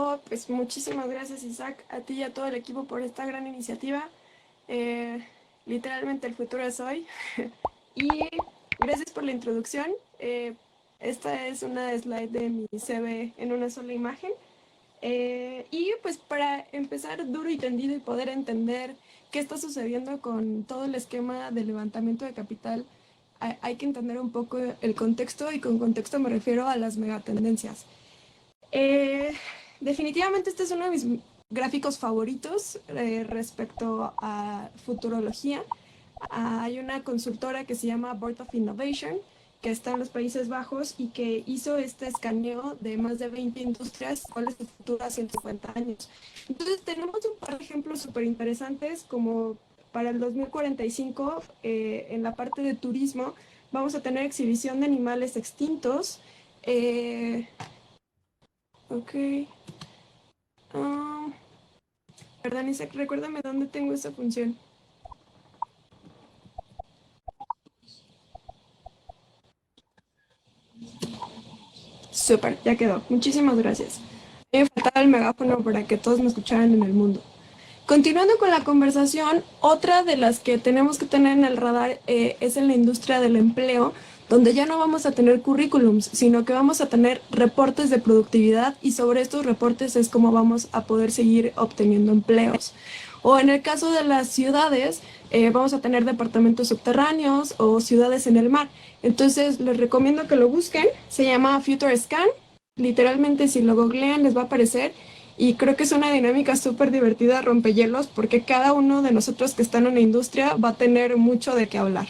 Oh, pues muchísimas gracias, Isaac, a ti y a todo el equipo por esta gran iniciativa. Eh, Literalmente el futuro es hoy. Y gracias por la introducción. Esta es una slide de mi CV en una sola imagen. Y pues para empezar duro y tendido y poder entender qué está sucediendo con todo el esquema de levantamiento de capital, hay que entender un poco el contexto, y con contexto me refiero a las megatendencias. Eh, Definitivamente este es uno de mis gráficos favoritos respecto a futurología. Hay una consultora que se llama Board of Innovation, que está en los Países Bajos y que hizo este escaneo de más de 20 industrias, cuál es el futuro a 150 años. Entonces tenemos un par de ejemplos súper interesantes, como para el 2045, en la parte de turismo, vamos a tener exhibición de animales extintos. Eh, ok. Ah, Perdón, Isaac, recuérdame dónde tengo esa función. Súper, ya quedó. Muchísimas gracias. Me faltaba el megáfono para que todos me escucharan en el mundo. Continuando con la conversación, otra de las que tenemos que tener en el radar es en la industria del empleo, donde ya no vamos a tener currículums, sino que vamos a tener reportes de productividad, y sobre estos reportes es como vamos a poder seguir obteniendo empleos. O en el caso de las ciudades, vamos a tener departamentos subterráneos o ciudades en el mar. Entonces les recomiendo que lo busquen. Se llama Future Scan. Literalmente si lo googlean les va a aparecer, y creo que es una dinámica súper divertida, rompehielos, porque cada uno de nosotros que está en una industria va a tener mucho de qué hablar.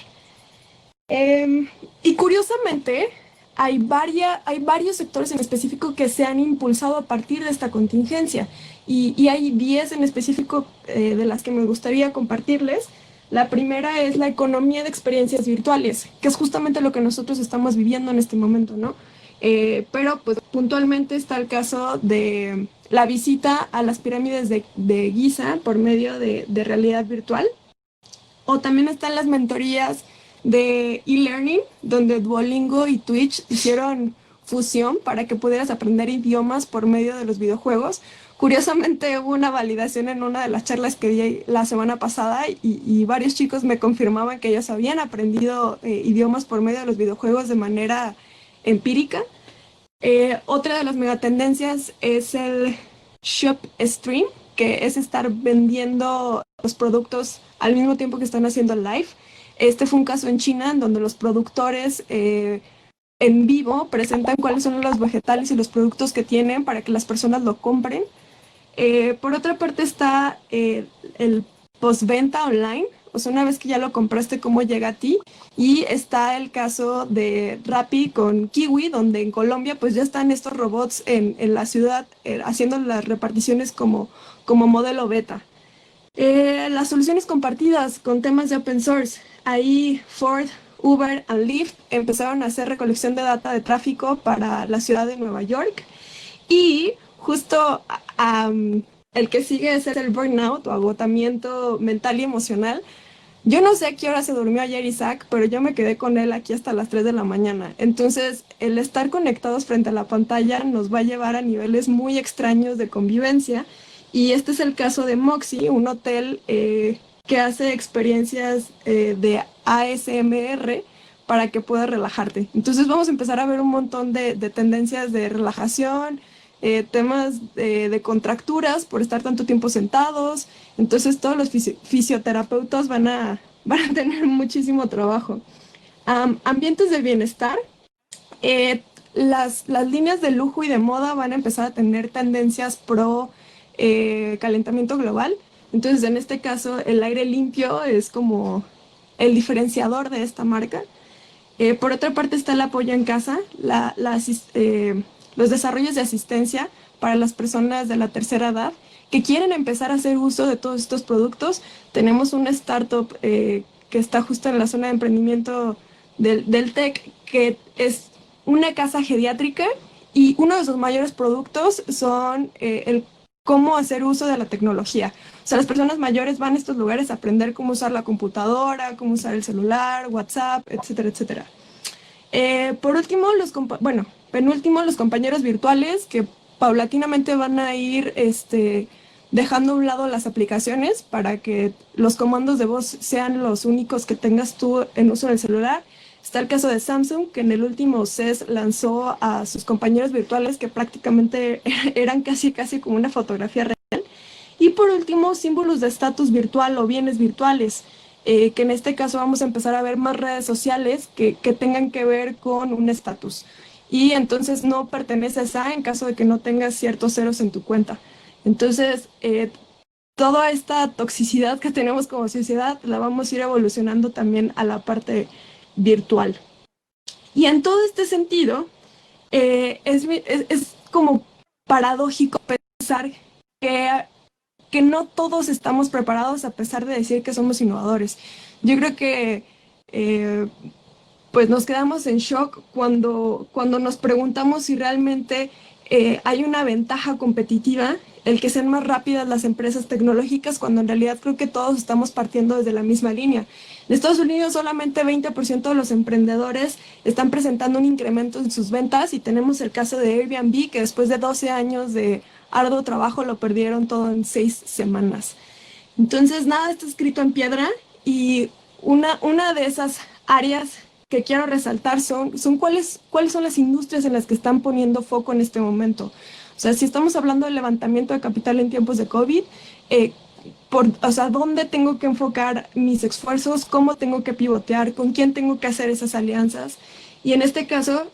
Eh, y curiosamente, hay varios sectores en específico que se han impulsado a partir de esta contingencia, y hay 10 en específico de las que me gustaría compartirles. La primera es la economía de experiencias virtuales, que es justamente lo que nosotros estamos viviendo en este momento, ¿no? Pero pues puntualmente está el caso de la visita a las pirámides de Giza por medio de realidad virtual. O también están las mentorías de e-learning, donde Duolingo y Twitch hicieron fusión para que pudieras aprender idiomas por medio de los videojuegos. Curiosamente hubo una validación en una de las charlas que di la semana pasada, y varios chicos me confirmaban que ellos habían aprendido idiomas por medio de los videojuegos de manera empírica. Otra de las megatendencias es el shop stream, que es estar vendiendo los productos al mismo tiempo que están haciendo live. Este fue un caso en China en donde los productores en vivo presentan cuáles son los vegetales y los productos que tienen para que las personas lo compren. Por otra parte está el postventa online, o sea, una vez que ya lo compraste, cómo llega a ti. Y está el caso de Rappi con Kiwi, donde en Colombia pues ya están estos robots en la ciudad haciendo las reparticiones como modelo beta. Las soluciones compartidas con temas de open source. Ahí Ford, Uber y Lyft empezaron a hacer recolección de data de tráfico para la ciudad de Nueva York. Y justo el que sigue es el burnout o agotamiento mental y emocional. Yo no sé a qué hora se durmió ayer Isaac, pero yo me quedé con él aquí hasta las 3 de la mañana. Entonces, el estar conectados frente a la pantalla nos va a llevar a niveles muy extraños de convivencia. Y este es el caso de Moxie, un hotel que hace experiencias de ASMR para que puedas relajarte. Entonces vamos a empezar a ver un montón de tendencias de relajación, temas de contracturas por estar tanto tiempo sentados. Entonces todos los fisioterapeutas van a tener muchísimo trabajo. Ambientes de bienestar. Las líneas de lujo y de moda van a empezar a tener tendencias pro calentamiento global. Entonces, en este caso, el aire limpio es como el diferenciador de esta marca. Por otra parte está el apoyo en casa, los desarrollos de asistencia para las personas de la tercera edad que quieren empezar a hacer uso de todos estos productos. Tenemos una startup que está justo en la zona de emprendimiento del TEC, que es una casa geriátrica, y uno de sus mayores productos son el cómo hacer uso de la tecnología. O sea, las personas mayores van a estos lugares a aprender cómo usar la computadora, cómo usar el celular, WhatsApp, etcétera, etcétera. Por último, penúltimo, los compañeros virtuales, que paulatinamente van a ir dejando a un lado las aplicaciones para que los comandos de voz sean los únicos que tengas tú en uso del celular. Está el caso de Samsung, que en el último CES lanzó a sus compañeros virtuales que prácticamente eran casi como una fotografía real. Y por último, símbolos de estatus virtual o bienes virtuales, que en este caso vamos a empezar a ver más redes sociales que tengan que ver con un estatus. Y entonces no perteneces a en caso de que no tengas ciertos ceros en tu cuenta. Entonces, toda esta toxicidad que tenemos como sociedad la vamos a ir evolucionando también a la parte virtual. Y en todo este sentido, es como paradójico pensar que no todos estamos preparados a pesar de decir que somos innovadores. Yo creo que pues nos quedamos en shock cuando nos preguntamos si realmente hay una ventaja competitiva, el que sean más rápidas las empresas tecnológicas, cuando en realidad creo que todos estamos partiendo desde la misma línea. En Estados Unidos solamente 20% de los emprendedores están presentando un incremento en sus ventas, y tenemos el caso de Airbnb, que después de 12 años de arduo trabajo lo perdieron todo en 6 semanas. Entonces nada está escrito en piedra, y una de esas áreas que quiero resaltar son cuáles son las industrias en las que están poniendo foco en este momento. O sea, si estamos hablando del levantamiento de capital en tiempos de COVID, o sea, ¿dónde tengo que enfocar mis esfuerzos? ¿Cómo tengo que pivotear? ¿Con quién tengo que hacer esas alianzas? Y en este caso,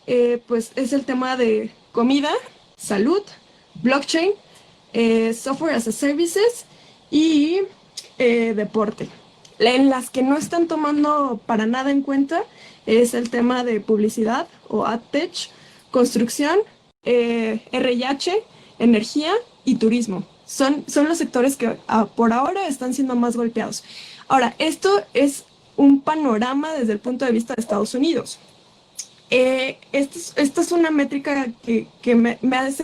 pues es el tema de comida, salud, blockchain, software as a services y deporte. En las que no están tomando para nada en cuenta es el tema de publicidad o AdTech, construcción, RH, energía y turismo. Son los sectores que por ahora están siendo más golpeados. Ahora, esto es un panorama desde el punto de vista de Estados Unidos. Esta es una métrica que me hace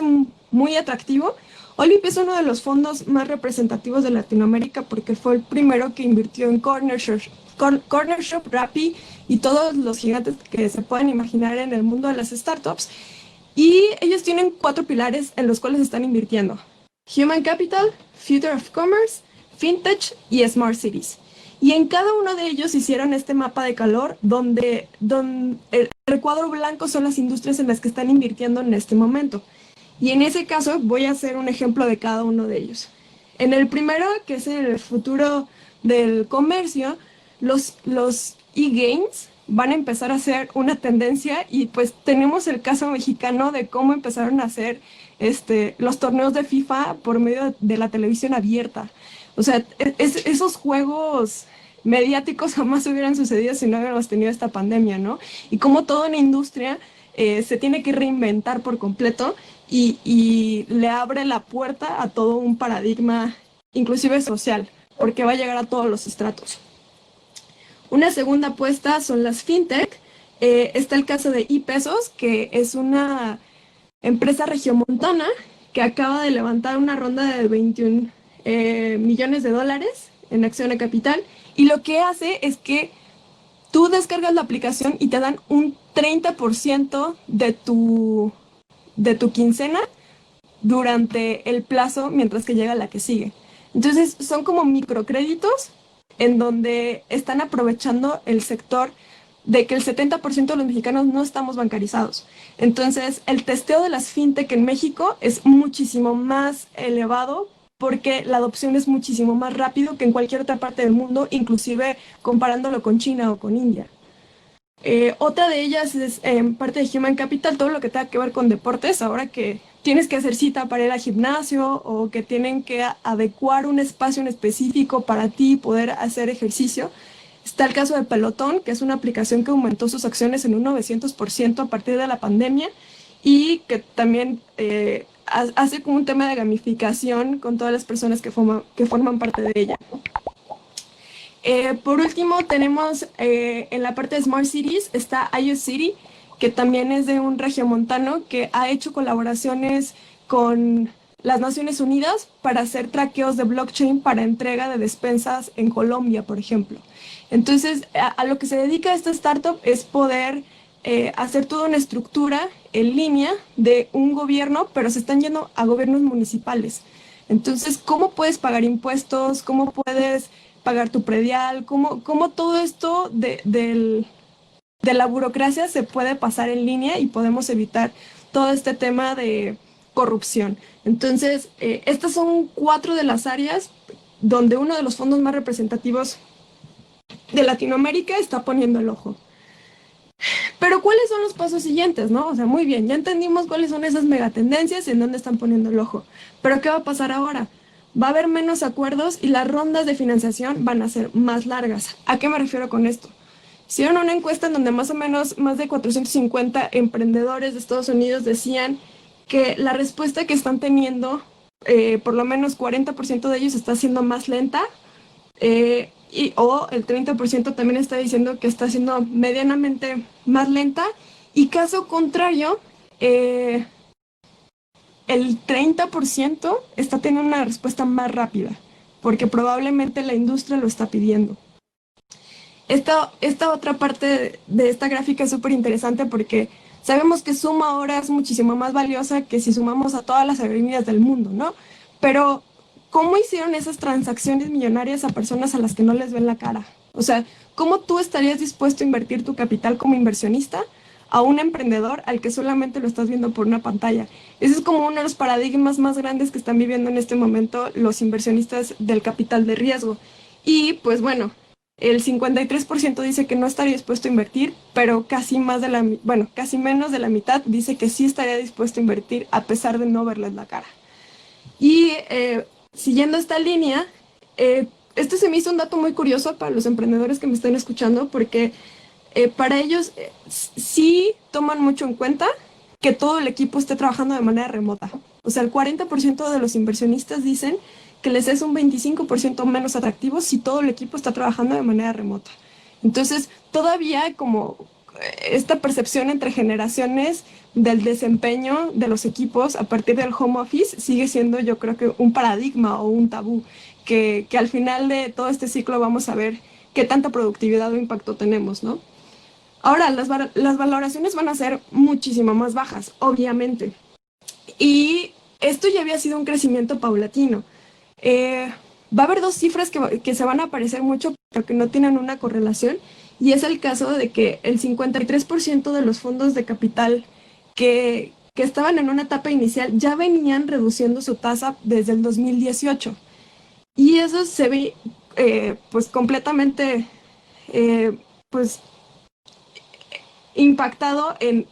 muy atractivo. Olip es uno de los fondos más representativos de Latinoamérica porque fue el primero que invirtió en Cornershop, Rappi y todos los gigantes que se puedan imaginar en el mundo de las startups. Y ellos tienen 4 pilares en los cuales están invirtiendo: Human Capital, Future of Commerce, FinTech y Smart Cities. Y en cada uno de ellos hicieron este mapa de calor donde el recuadro blanco son las industrias en las que están invirtiendo en este momento. Y en ese caso voy a hacer un ejemplo de cada uno de ellos. En el primero, que es el futuro del comercio, los e-games van a empezar a ser una tendencia, y pues tenemos el caso mexicano de cómo empezaron a hacer los torneos de FIFA por medio de la televisión abierta. O sea, esos juegos mediáticos jamás hubieran sucedido si no hubiéramos tenido esta pandemia, ¿no? Y como toda una industria se tiene que reinventar por completo, y le abre la puerta a todo un paradigma, inclusive social, porque va a llegar a todos los estratos. Una segunda apuesta son las fintech. Está el caso de ePesos, que es una empresa regiomontana que acaba de levantar una ronda de 21 millones de dólares en acción de capital, y lo que hace es que tú descargas la aplicación y te dan un 30% de tu quincena durante el plazo mientras que llega la que sigue. Entonces son como microcréditos en donde están aprovechando el sector de que el 70% de los mexicanos no estamos bancarizados. Entonces el testeo de las fintech en México es muchísimo más elevado porque la adopción es muchísimo más rápido que en cualquier otra parte del mundo, inclusive comparándolo con China o con India. Otra de ellas es parte de Human Capital, todo lo que tenga que ver con deportes. Ahora que tienes que hacer cita para ir al gimnasio o que tienen que adecuar un espacio en específico para ti y poder hacer ejercicio. Está el caso de Pelotón, que es una aplicación que aumentó sus acciones en un 900% a partir de la pandemia, y que también hace como un tema de gamificación con todas las personas que forman parte de ella. Por último, tenemos en la parte de Smart Cities, está IoCity, que también es de un regiomontano que ha hecho colaboraciones con las Naciones Unidas para hacer traqueos de blockchain para entrega de despensas en Colombia, por ejemplo. Entonces, a lo que se dedica esta startup es poder hacer toda una estructura en línea de un gobierno, pero se están yendo a gobiernos municipales. Entonces, ¿cómo puedes pagar impuestos? ¿Cómo puedes pagar tu predial? ¿Cómo todo esto de la burocracia se puede pasar en línea y podemos evitar todo este tema de corrupción? Entonces, estas son 4 de las áreas donde uno de los fondos más representativos de Latinoamérica está poniendo el ojo. Pero ¿cuáles son los pasos siguientes, no? O sea, muy bien, ya entendimos cuáles son esas megatendencias y en dónde están poniendo el ojo. Pero ¿qué va a pasar ahora? Va a haber menos acuerdos y las rondas de financiación van a ser más largas. ¿A qué me refiero con esto? Hicieron una encuesta en donde más o menos más de 450 emprendedores de Estados Unidos decían que la respuesta que están teniendo, por lo menos 40% de ellos está siendo más lenta, o el 30% también está diciendo que está siendo medianamente más lenta, y caso contrario, el 30% está teniendo una respuesta más rápida, porque probablemente la industria lo está pidiendo. Esta otra parte de esta gráfica es súper interesante porque sabemos que Suma ahora es muchísimo más valiosa que si sumamos a todas las aerolíneas del mundo, ¿no? Pero, ¿cómo hicieron esas transacciones millonarias a personas a las que no les ven la cara? O sea, ¿cómo tú estarías dispuesto a invertir tu capital como inversionista a un emprendedor al que solamente lo estás viendo por una pantalla? Ese es como uno de los paradigmas más grandes que están viviendo en este momento los inversionistas del capital de riesgo. Y pues bueno, el 53% dice que no estaría dispuesto a invertir, pero casi casi menos de la mitad dice que sí estaría dispuesto a invertir a pesar de no verles la cara. Y siguiendo esta línea, este se me hizo un dato muy curioso para los emprendedores que me están escuchando, porque para ellos sí toman mucho en cuenta que todo el equipo esté trabajando de manera remota. O sea, el 40% de los inversionistas dicen que les es un 25% menos atractivo si todo el equipo está trabajando de manera remota. Entonces, todavía como esta percepción entre generaciones del desempeño de los equipos a partir del home office sigue siendo, yo creo que un paradigma o un tabú, que al final de todo este ciclo vamos a ver qué tanta productividad o impacto tenemos, ¿no? Ahora, las valoraciones van a ser muchísimo más bajas, obviamente. Y esto ya había sido un crecimiento paulatino. Va a haber 2 cifras que se van a parecer mucho, pero que no tienen una correlación, y es el caso de que el 53% de los fondos de capital que estaban en una etapa inicial ya venían reduciendo su tasa desde el 2018. Y eso se ve pues completamente pues impactado en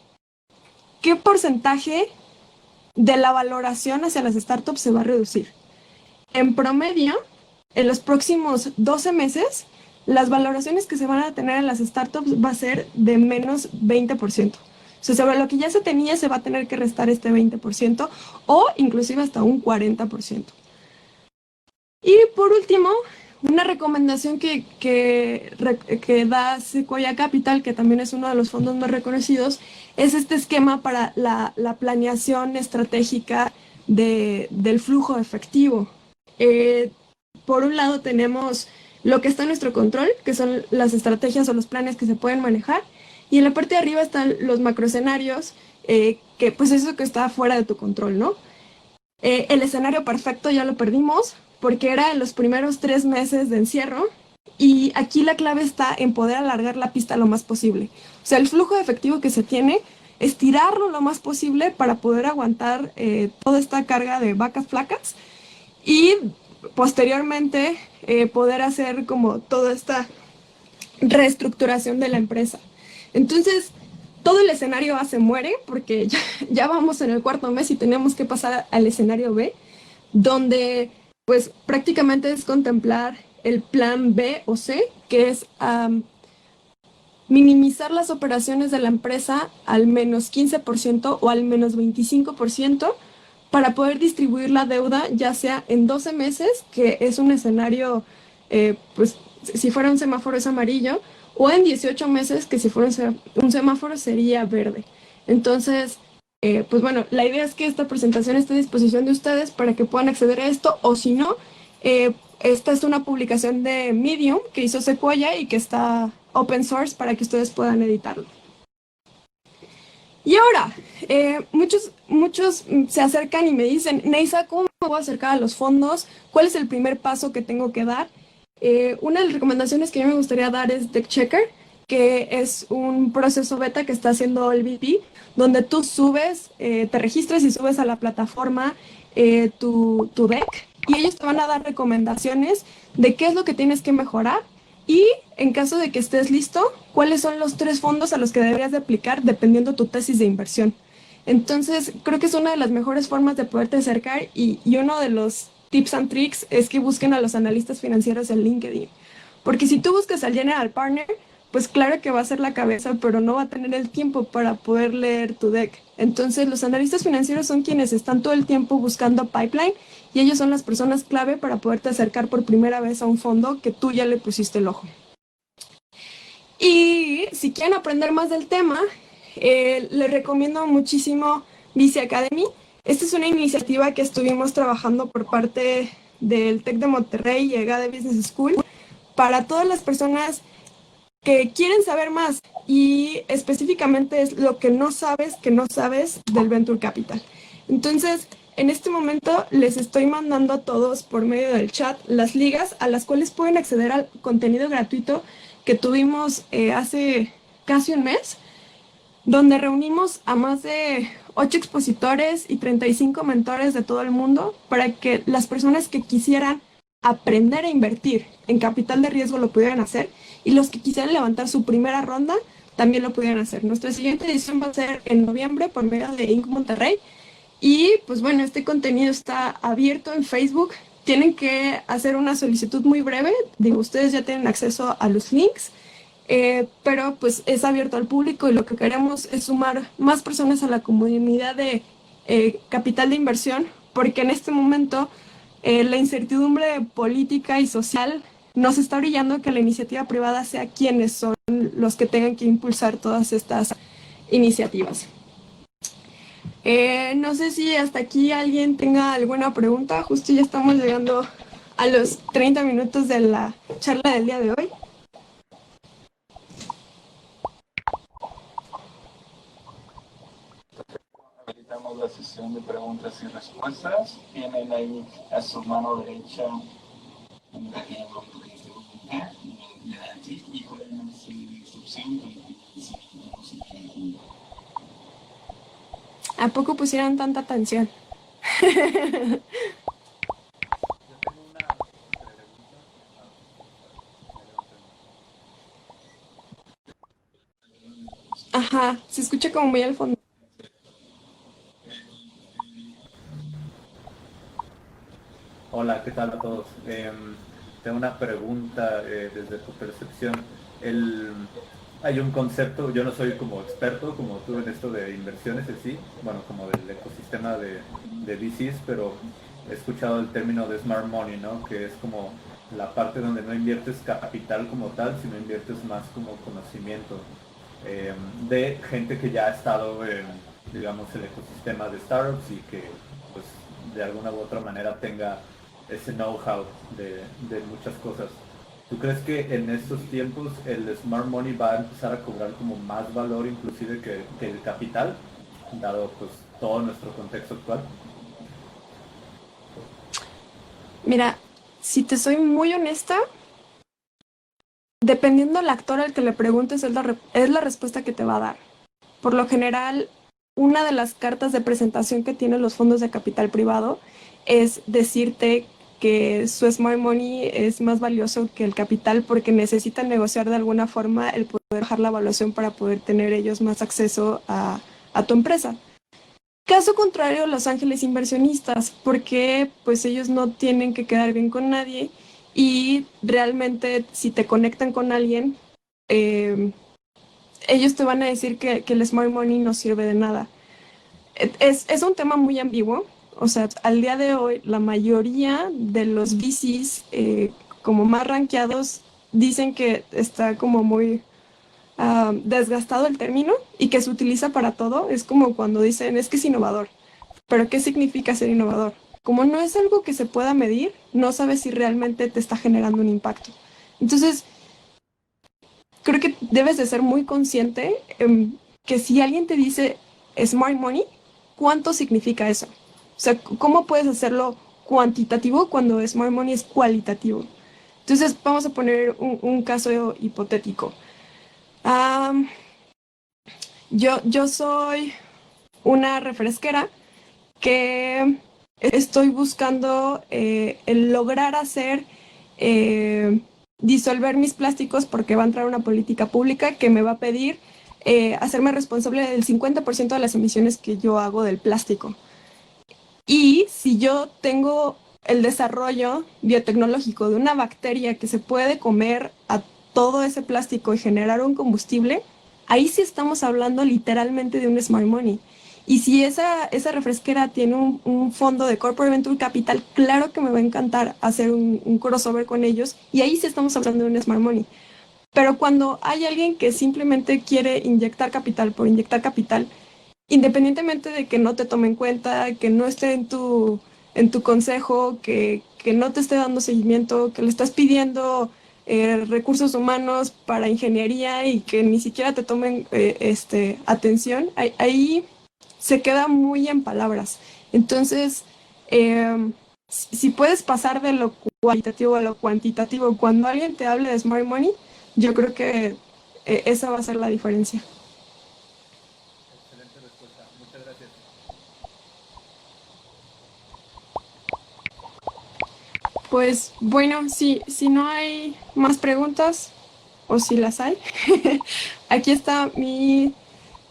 qué porcentaje de la valoración hacia las startups se va a reducir. En promedio, en los próximos 12 meses, las valoraciones que se van a tener en las startups va a ser de menos 20%. O sea, sobre lo que ya se tenía se va a tener que restar este 20% o inclusive hasta un 40%. Y por último, una recomendación que da Sequoia Capital, que también es uno de los fondos más reconocidos, es este esquema para la planeación estratégica del flujo efectivo. Por un lado tenemos lo que está en nuestro control, que son las estrategias o los planes que se pueden manejar, y en la parte de arriba están los macroescenarios, que pues eso que está fuera de tu control, ¿no? El escenario perfecto ya lo perdimos porque era en los primeros 3 meses de encierro, y aquí la clave está en poder alargar la pista lo más posible. O sea, el flujo de efectivo que se tiene, estirarlo lo más posible para poder aguantar toda esta carga de vacas flacas y posteriormente poder hacer como toda esta reestructuración de la empresa. Entonces, todo el escenario A se muere porque ya vamos en el 4.er mes y tenemos que pasar al escenario B, donde pues prácticamente es contemplar el plan B o C, que es minimizar las operaciones de la empresa al menos 15% o al menos 25% para poder distribuir la deuda ya sea en 12 meses, que es un escenario, pues si fuera un semáforo es amarillo, o en 18 meses, que si fuera un semáforo sería verde. Entonces, pues bueno, la idea es que esta presentación esté a disposición de ustedes para que puedan acceder a esto, o si no, esta es una publicación de Medium que hizo Sequoia y que está open source para que ustedes puedan editarlo. Y ahora, muchos se acercan y me dicen, Neisa, ¿cómo me voy a acercar a los fondos? ¿Cuál es el primer paso que tengo que dar? Una de las recomendaciones que a mí me gustaría dar es Deck Checker, que es un proceso beta que está haciendo el VP, donde tú subes, te registras y subes a la plataforma tu deck y ellos te van a dar recomendaciones de qué es lo que tienes que mejorar y en caso de que estés listo, ¿cuáles son los 3 fondos a los que deberías de aplicar dependiendo tu tesis de inversión? Entonces, creo que es una de las mejores formas de poderte acercar y uno de los tips and tricks es que busquen a los analistas financieros en LinkedIn. Porque si tú buscas al General Partner, pues claro que va a ser la cabeza, pero no va a tener el tiempo para poder leer tu deck. Entonces, los analistas financieros son quienes están todo el tiempo buscando pipeline y ellos son las personas clave para poderte acercar por primera vez a un fondo que tú ya le pusiste el ojo. Y si quieren aprender más del tema, les recomiendo muchísimo Vice Academy. Esta es una iniciativa que estuvimos trabajando por parte del TEC de Monterrey y EGADE Business School para todas las personas que quieren saber más y específicamente es lo que no sabes del Venture Capital. Entonces, en este momento les estoy mandando a todos por medio del chat las ligas a las cuales pueden acceder al contenido gratuito que tuvimos hace casi un mes, donde reunimos a más de 8 expositores y 35 mentores de todo el mundo para que las personas que quisieran aprender a invertir en capital de riesgo lo pudieran hacer y los que quisieran levantar su primera ronda también lo pudieran hacer. Nuestra siguiente edición va a ser en noviembre por medio de Inc. Monterrey y pues bueno, este contenido está abierto en Facebook. Tienen que hacer una solicitud muy breve. Digo, ustedes ya tienen acceso a los links, pero pues es abierto al público y lo que queremos es sumar más personas a la comunidad de capital de inversión, porque en este momento la incertidumbre política y social nos está brillando que la iniciativa privada sea quienes son los que tengan que impulsar todas estas iniciativas. No sé si hasta aquí alguien tenga alguna pregunta. Justo ya estamos llegando a los 30 minutos de la charla del día de hoy. Habilitamos la sesión de preguntas y respuestas. Tienen ahí a su mano derecha un pequeño y le dan clic y pueden seguir la instrucción ¿A poco pusieran tanta atención? Ajá, se escucha como muy al fondo. Hola, ¿qué tal a todos? Tengo una pregunta desde tu percepción. El, Hay un concepto, yo no soy como experto como tú en esto de inversiones en sí, bueno, como del ecosistema de VCs, pero he escuchado el término de smart money, ¿no? Que es como la parte donde no inviertes capital como tal, sino inviertes más como conocimiento de gente que ya ha estado en, digamos, el ecosistema de startups y que pues de alguna u otra manera tenga ese know-how de muchas cosas. ¿Tú crees que en estos tiempos el smart money va a empezar a cobrar como más valor inclusive que el capital, dado pues todo nuestro contexto actual? Mira, si te soy muy honesta, dependiendo del actor al que le preguntes, es la respuesta que te va a dar. Por lo general, una de las cartas de presentación que tienen los fondos de capital privado es decirte que su smart money es más valioso que el capital porque necesitan negociar de alguna forma el poder bajar la evaluación para poder tener ellos más acceso a tu empresa. Caso contrario, los ángeles inversionistas, porque pues ellos no tienen que quedar bien con nadie y realmente si te conectan con alguien, eh, ellos te van a decir que el smart money no sirve de nada. Es un tema muy ambiguo. O sea, al día de hoy, la mayoría de los VCs como más rankeados dicen que está como muy desgastado el término y que se utiliza para todo. Es como cuando dicen, es que es innovador. Pero ¿qué significa ser innovador? Como no es algo que se pueda medir, no sabes si realmente te está generando un impacto. Entonces, creo que debes de ser muy consciente que si alguien te dice Smart Money, ¿cuánto significa eso? O sea, ¿cómo puedes hacerlo cuantitativo cuando Smart Money es cualitativo? Entonces, vamos a poner un caso hipotético. Am, yo soy una refresquera que estoy buscando el lograr hacer eh, disolver mis plásticos porque va a entrar una política pública que me va a pedir hacerme responsable del 50% de las emisiones que yo hago del plástico. Y si yo tengo el desarrollo biotecnológico de una bacteria que se puede comer a todo ese plástico y generar un combustible, ahí sí estamos hablando literalmente de un smart money. Y si esa refresquera tiene un fondo de Corporate Venture Capital, claro que me va a encantar hacer un crossover con ellos y ahí sí estamos hablando de un smart money. Pero cuando hay alguien que simplemente quiere inyectar capital por inyectar capital, independientemente de que no te tome en cuenta, que no esté en tu consejo, que no te esté dando seguimiento, que le estás pidiendo recursos humanos para ingeniería y que ni siquiera te tomen atención, ahí se queda muy en palabras. Entonces, si puedes pasar de lo cualitativo a lo cuantitativo, cuando alguien te hable de Smart Money, yo creo que esa va a ser la diferencia. Excelente respuesta. Muchas gracias. Pues bueno, si no hay más preguntas, o si las hay, aquí está mi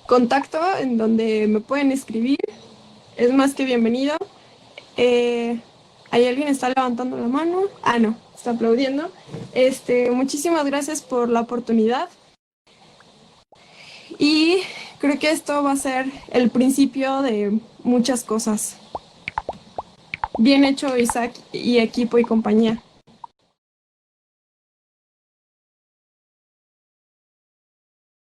contacto en donde me pueden escribir. Es más que bienvenido. Eh, ¿Hay alguien que está levantando la mano? Ah, no, está aplaudiendo. Muchísimas gracias por la oportunidad y creo que esto va a ser el principio de muchas cosas. Bien hecho, Isaac y equipo y compañía.